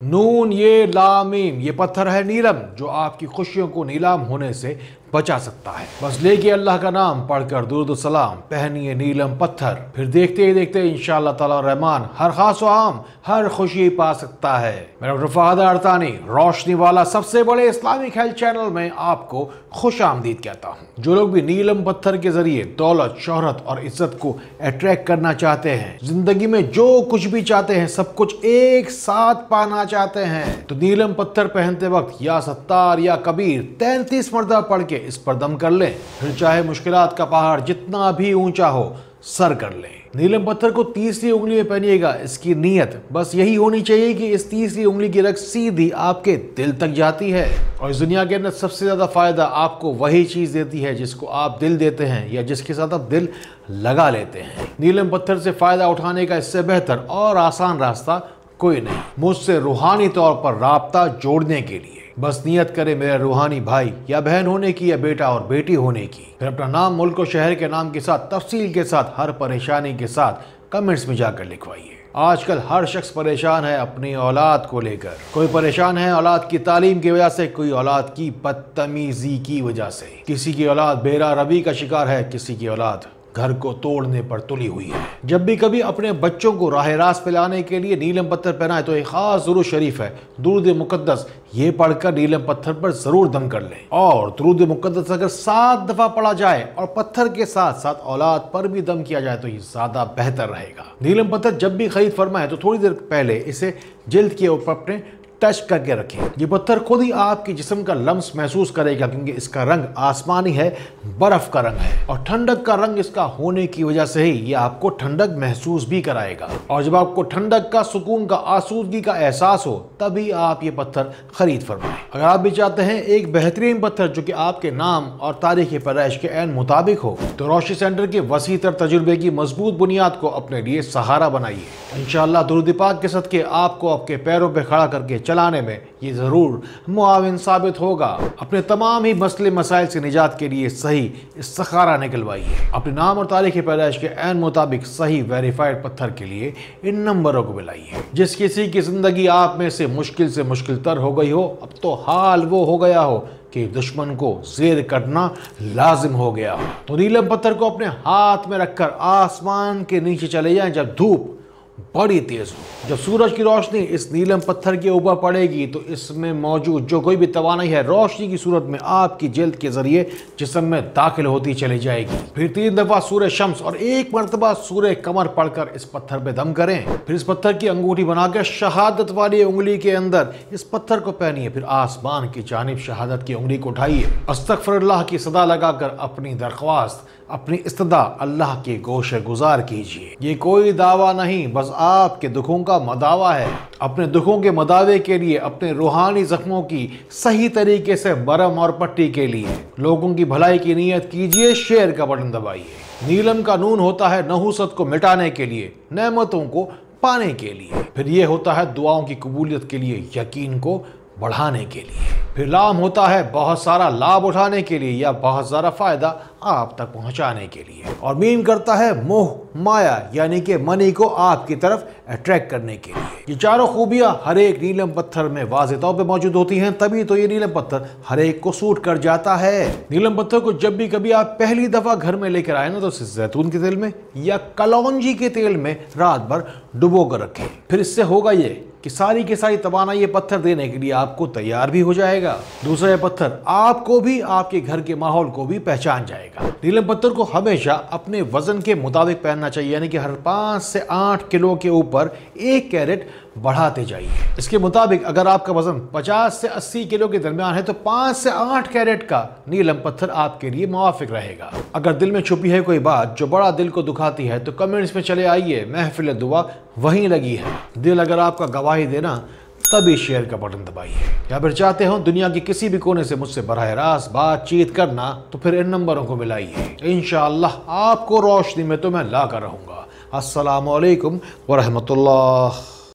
नून ये लामीम, ये पत्थर है नीलम जो आपकी खुशियों को नीलाम होने से बचा सकता है। बस लेके अल्लाह का नाम पढ़कर दुरूद सलाम, पहनिए नीलम पत्थर, फिर देखते ही देखते इंशाअल्लाह ताला रहमान हर खास व आम हर खुशी पा सकता है। मेरा रफ़ाद अरतानी रोशनी वाला सबसे बड़े इस्लामिक हेल्थ चैनल में आपको खुश आमदीद कहता हूँ। जो लोग भी नीलम पत्थर के जरिए दौलत, शोहरत और इज्जत को अट्रैक्ट करना चाहते हैं, जिंदगी में जो कुछ भी चाहते हैं सब कुछ एक साथ पाना चाहते हैं, तो नीलम पत्थर पहनते वक्त या सत्तार या कबीर 33 मरतबा पढ़ के इस पर दम कर लें, फिर चाहे मुश्किलात का पहाड़ जितना भी ऊंचा हो सर कर लें। नीलम पत्थर को तीसरी उंगली में पहनिएगा। इसकी नीयत बस यही होनी चाहिए कि इस तीसरी उंगली की रग सीधी आपके दिल तक जाती है। और इस दुनिया के अंदर सबसे ज्यादा फायदा आपको वही चीज देती है जिसको आप दिल देते हैं या जिसके साथ आप दिल लगा लेते हैं। नीलम पत्थर से फायदा उठाने का इससे बेहतर और आसान रास्ता कोई नहीं मुझसे रूहानी तौर पर राब्ता जोड़ने के लिए। बस नियत करे मेरे रूहानी भाई या बहन होने की या बेटा और बेटी होने की, फिर अपना नाम, मुल्क और शहर के नाम के साथ तफसील के साथ हर परेशानी के साथ कमेंट्स में जाकर लिखवाइए। आजकल हर शख्स परेशान है अपनी औलाद को लेकर। कोई परेशान है औलाद की तालीम की वजह से, कोई औलाद की बदतमीजी की वजह से, किसी की औलाद बेरा रबी का शिकार है, किसी की औलाद घर को तोड़ने पर तुली हुई है। जब भी कभी अपने बच्चों को राह रास्त पे लाने के लिए नीलम पत्थर पहनाए तो एक खास दुरूद शरीफ है, दुरूद मुकद्दस, ये पढ़कर नीलम पत्थर पर जरूर दम कर लें। और दुरूद मुकद्दस अगर 7 दफा पढ़ा जाए और पत्थर के साथ साथ औलाद पर भी दम किया जाए तो ये ज्यादा बेहतर रहेगा। नीलम पत्थर जब भी खरीद फरमाए तो थोड़ी देर पहले इसे जिल्द के ऊपर अपने टच करके रखें। ये पत्थर खुद ही आपके जिस्म का लम्स महसूस करेगा, क्योंकि इसका रंग आसमानी है, बर्फ का रंग है, और ठंडक का रंग इसका होने की वजह से ही ये आपको ठंडक महसूस भी कराएगा। और जब आपको ठंडक का, सुकून का, आसूदगी का एहसास हो तभी आप ये पत्थर खरीद फरमाएं। अगर आप भी चाहते हैं एक बेहतरीन पत्थर जो कि आपके नाम और तारीख पैदाइश के ऐन मुताबिक हो, तो रोशनी सेंटर के वसी तर तजुर्बे की मजबूत बुनियाद को अपने लिए सहारा बनाइए। इंशाअल्लाह दुरूद पाक के सदके आपको आपके पैरों पर खड़ा करके चलाने में ये जरूर मुआविन साबित होगा। अपने तमाम ही मसले मसाइल से निजात के लिए सही इस्तिखारा निकलवाइए। अपने नाम और तारीख पैदाइश के ऐन मुताबिक सही वेरीफाइड पत्थर के लिए इन नंबरों को मिलाइए। जिस किसी की जिंदगी आप में से मुश्किल तर हो गई हो, अब तो हाल वो हो गया हो कि दुश्मन को ज़ेर करना लाजिम हो गया हो, तो नीलम पत्थर को अपने हाथ में रखकर आसमान के नीचे चले जाएं जब धूप बड़ी तेज हो। जब सूरज की रोशनी इस नीलम पत्थर के ऊपर पड़ेगी तो इसमें मौजूद जो कोई भी तवानाई है रोशनी की सूरत में आपकी जिल्द के जरिए जिस्म में दाखिल होती चली जाएगी। फिर 3 दफा सूरह शम्स और 1 मरतबा सूरह कमर पढ़कर इस पत्थर पे दम करें। फिर इस पत्थर की अंगूठी बनाकर शहादत वाली उंगली के अंदर इस पत्थर को पहनिए। फिर आसमान की जानिब शहादत की उंगली को उठाइए। अस्तगफिरुल्लाह की सदा लगाकर अपनी दरख्वास्त, अपनी इस्तदा अल्लाह के गोशे गुजार कीजिए। ये कोई दावा नहीं, बस आपके दुखों का मदावा है। अपने दुखों के मदावे के लिए, अपने रूहानी जख्मों की सही तरीके से बरम और पट्टी के लिए लोगों की भलाई की नीयत कीजिए। शेयर का बटन दबाइए। नीलम का नून होता है नहूसत को मिटाने के लिए, नेमतों को पाने के लिए। फिर ये होता है दुआओं की कबूलियत के लिए, यकीन को बढ़ाने के लिए। फिर लाम होता है बहुत सारा लाभ उठाने के लिए या बहुत सारा फायदा आप तक पहुंचाने के लिए। और मीम करता है मोह माया, यानी कि मनी को आपकी तरफ अट्रैक्ट करने के लिए। ये चारों खूबियां हर एक नीलम पत्थर में वाज़ेह तौर पे मौजूद होती हैं, तभी तो ये नीलम पत्थर हर एक को सूट कर जाता है। नीलम पत्थर को जब भी कभी आप पहली दफा घर में लेकर आए ना, तो इसे जैतून के तेल में या कलौंजी के तेल में रात भर डुबो कर रखें। फिर इससे होगा ये कि सारी की सारी तवानाई ये पत्थर देने के लिए आपको तैयार भी हो जाएगा। दूसरा, ये पत्थर आपको भी, आपके घर के माहौल को भी पहचान जाएगा। नीलम पत्थर को हमेशा अपने वजन के मुताबिक पहनना चाहिए, यानी कि हर 5 से 8 किलो के ऊपर 1 कैरेट बढ़ाते जाइए। इसके मुताबिक अगर आपका वजन 50 से 80 किलो के दरमियान है तो 5 से 8 कैरेट का नीलम पत्थर आपके लिए मुवाफिक रहेगा। अगर दिल में छुपी है कोई बात जो बड़ा दिल को दुखाती है तो कमेंट्स में चले आइए, महफिल दुआ वहीं लगी है। दिल अगर आपका गवाही देना तभी शेयर का बटन दबाइए। या फिर चाहते हो दुनिया की किसी भी कोने से मुझसे बराह रास्त बातचीत करना तो फिर इन नंबरों को मिलाइए। इंशाअल्लाह आपको रोशनी में तो मैं ला कर रहूंगा। अस्सलामु अलैकुम व रहमतुल्लाह।